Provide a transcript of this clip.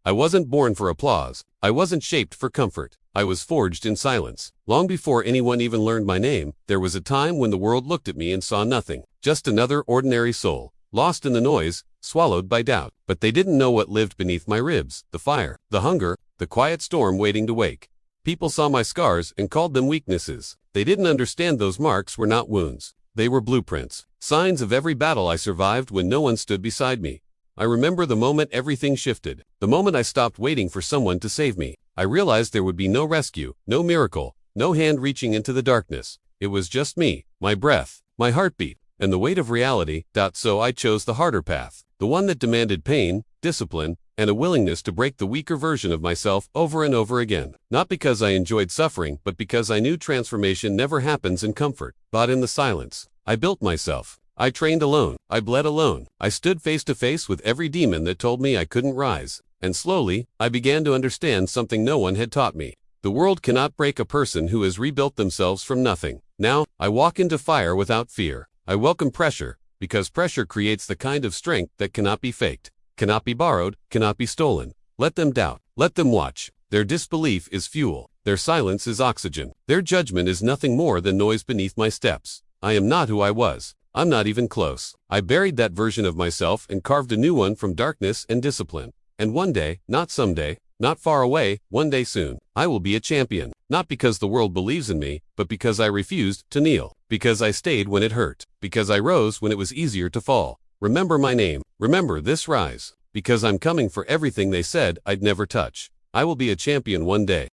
I wasn't born for applause. I wasn't shaped for comfort. I was forged in silence. Long before anyone even learned my name, there was a time when the world looked at me and saw nothing. Just another ordinary soul, lost in the noise, swallowed by doubt. But they didn't know what lived beneath my ribs, the fire, the hunger, the quiet storm waiting to wake. People saw my scars and called them weaknesses. They didn't understand those marks were not wounds. They were blueprints, signs of every battle I survived when no one stood beside me. I remember the moment everything shifted. The moment I stopped waiting for someone to save me. I realized there would be no rescue, no miracle, no hand reaching into the darkness. It was just me, my breath, my heartbeat, and the weight of reality. So I chose the harder path, the one that demanded pain, discipline, and a willingness to break the weaker version of myself over and over again. Not because I enjoyed suffering, but because I knew transformation never happens in comfort, but in the silence. I built myself. I trained alone. I bled alone. I stood face to face with every demon that told me I couldn't rise. And slowly, I began to understand something no one had taught me. The world cannot break a person who has rebuilt themselves from nothing. Now, I walk into fire without fear. I welcome pressure, because pressure creates the kind of strength that cannot be faked, cannot be borrowed, cannot be stolen. Let them doubt. Let them watch. Their disbelief is fuel. Their silence is oxygen. Their judgment is nothing more than noise beneath my steps. I am not who I was. I'm not even close. I buried that version of myself and carved a new one from darkness and discipline. And one day, not someday, not far away, one day soon, I will be a champion. Not because the world believes in me, but because I refused to kneel. Because I stayed when it hurt. Because I rose when it was easier to fall. Remember my name. Remember this rise. Because I'm coming for everything they said I'd never touch. I will be a champion one day.